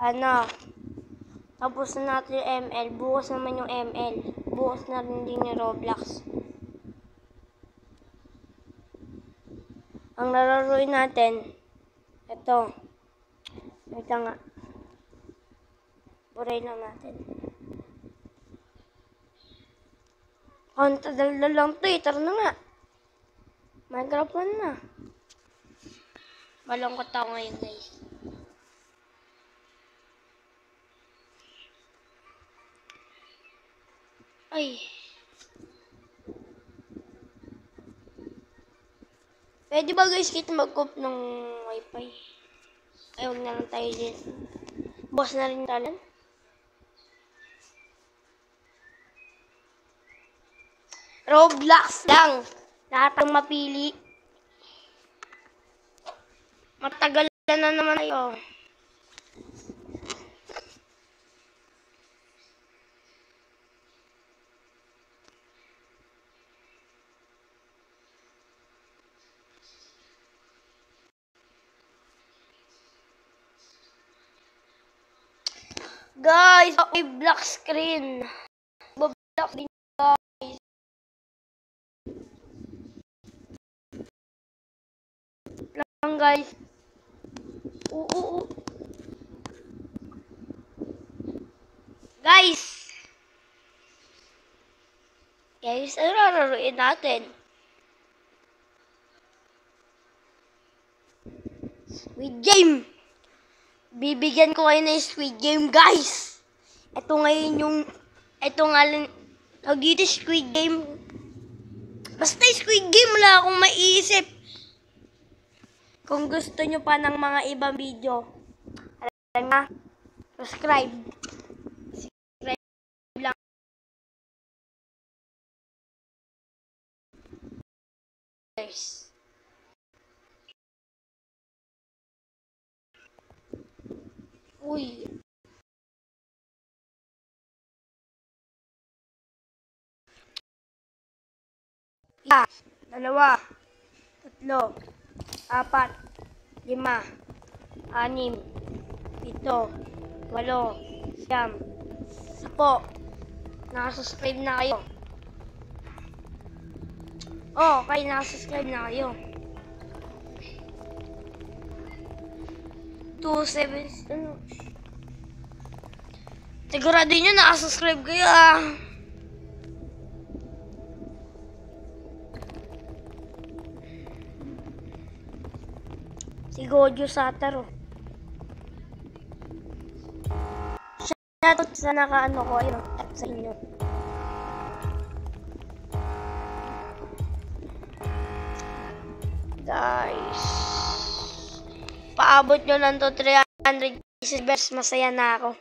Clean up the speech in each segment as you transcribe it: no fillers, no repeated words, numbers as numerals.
Ano, tapos na natin yung ML. Bukas naman yung ML. Bukas na rin din yung Roblox. Ang lalaroin natin, ito. Wait nga. Buray lang natin. Dala lang to eh. Tara na nga. Minecraft na. Malungkot ako ngayon guys. Ay. Pwede ba guys kita mag-coop ng wifi? Ay, huwag na lang tayo din. Boss na rin talan. Roblox lang. Lahat ang mapili. Matagal na naman tayo. Guys, okay, black screen. Black din guys. Lang guys. Guys, ano lalaroin natin? Squid Game! Bibigyan ko kayo ng Squid Game, guys! Ito ngayon yung... Ito nga lang... Dito Squid Game. Basta Squid Game, wala akong maiisip. Kung gusto nyo pa ng mga ibang video, alam na, subscribe. Subscribe lang. Guys. Uy. Isa, dalawa, tatlo, apat, lima, anim, pito, walo, siyam, 10. Nakasubscribe na kayo. Oh, okay, nakasubscribe na kayo. 2-7, ano? Sigurado nyo nakasubscribe kayo ah. Si Gojo Sataro. Shoutout sa naka-ano ko, ayun, at sa inyo. Guys, paabot nyo lang to 300 subscribers, masaya na ako.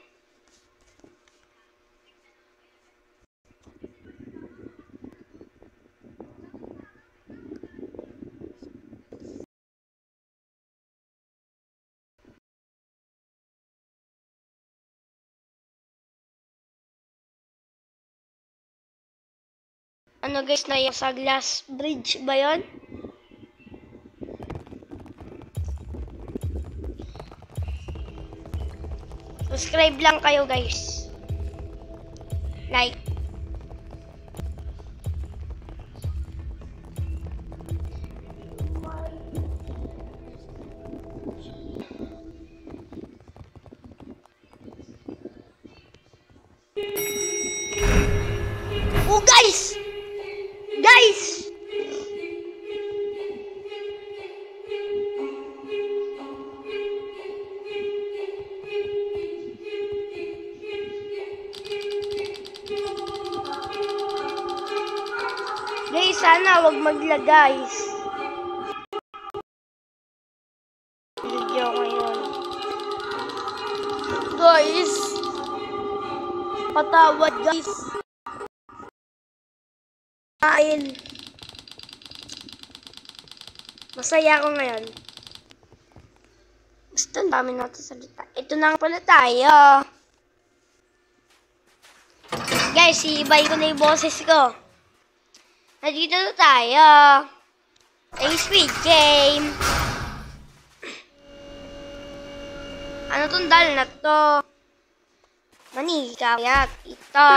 Ano guys, na yung sa glass bridge ba yun? Subscribe lang kayo guys. Like. Oh guys! Guys! Guys, sana wag maglag guys. Video ngayon. Guys! Patawad guys. Kain. Masaya ako ngayon. Basta ang dami natin salita. Ito na pala tayo. Guys, iibay ko na yung boses ko. Nandito na tayo. Ay, Squid Game. Ano tong dal na to? Manika. Kaya ito.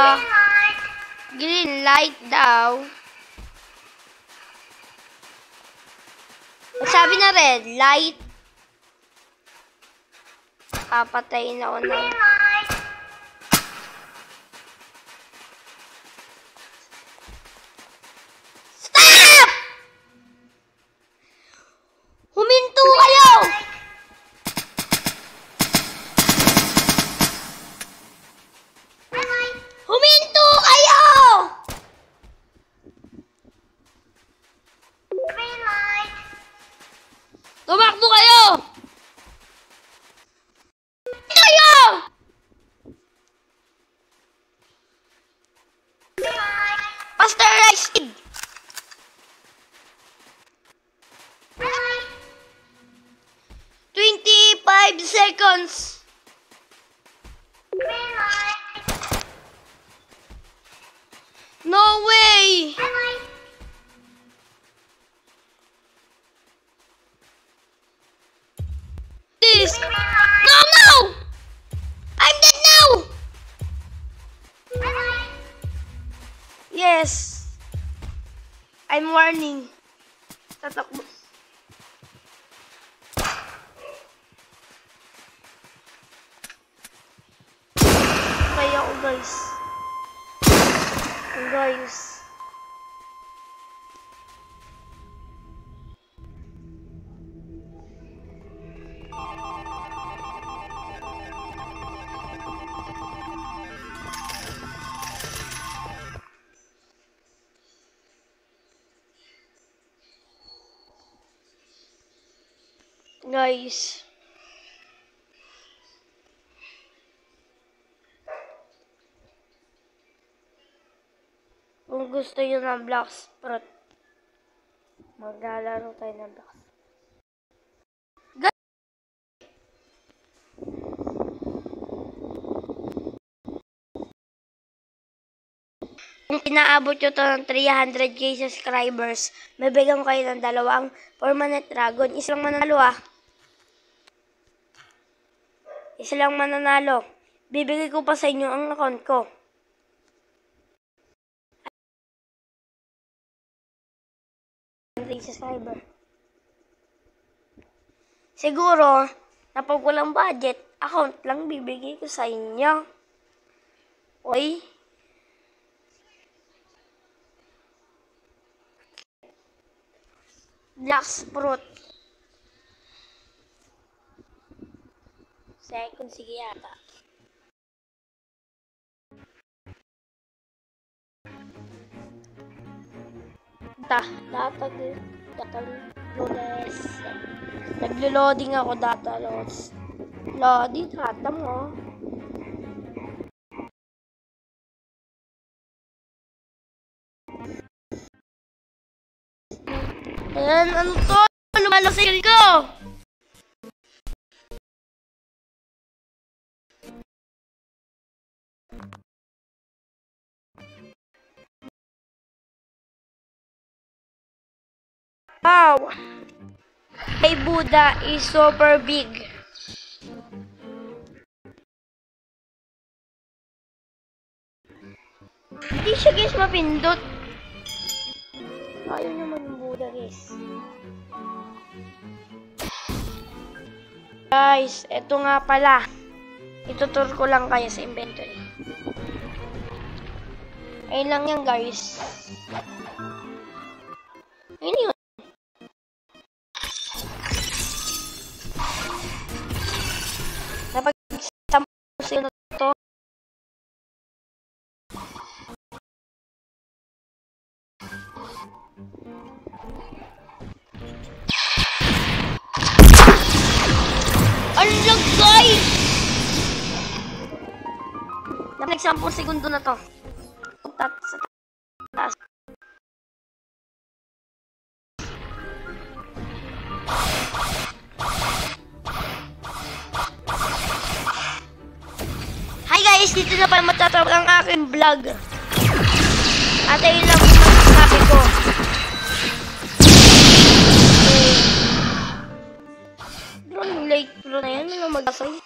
Green light daw. Pag sabi na red light, papatayin ako na. Stop! Huminto kayo! Huminto kayo! Tumakbo kayo! Kayo! Pasteurized egg! 25 seconds! No way! This! No, no! I'm dead now! Yes! I'm warning. Tatakbo. Kaya ako, guys. Guys. Guys. Kung gusto nyo ng Black Sprout, maglalaro tayo ng Black Sprout. Kung pinaabot nyo to ng 300k subscribers, may bigyan kayo ng dalawang permanent dragon. Isa lang mananalo ah. Isa lang mananalo. Bibigay ko pa sa inyo ang account ko. Subscriber. Siguro, napag walang budget, account lang bibigay ko sa inyo. Oy. Black Sprout. Second, sige yata. Naglo-loading ako data loads. Loading, hata mo. Ayan, ano to? Lumalasil ko! Wow! Hey Buddha is super big. Hindi siya guys mapindot. Ayaw naman yung Buddha guys. Guys, eto nga pala. Itutur ko lang kayo sa inventory. Ayun lang yan guys. Ayun yun. Napag-sample na to. Alam guys! Napag-sample segundo na to. Sa taas. Hi guys! Dito na pala matatapos ang aking vlog. At ayun lang yung masasabi ko. Drone late pro na yan. Ano mag-asay?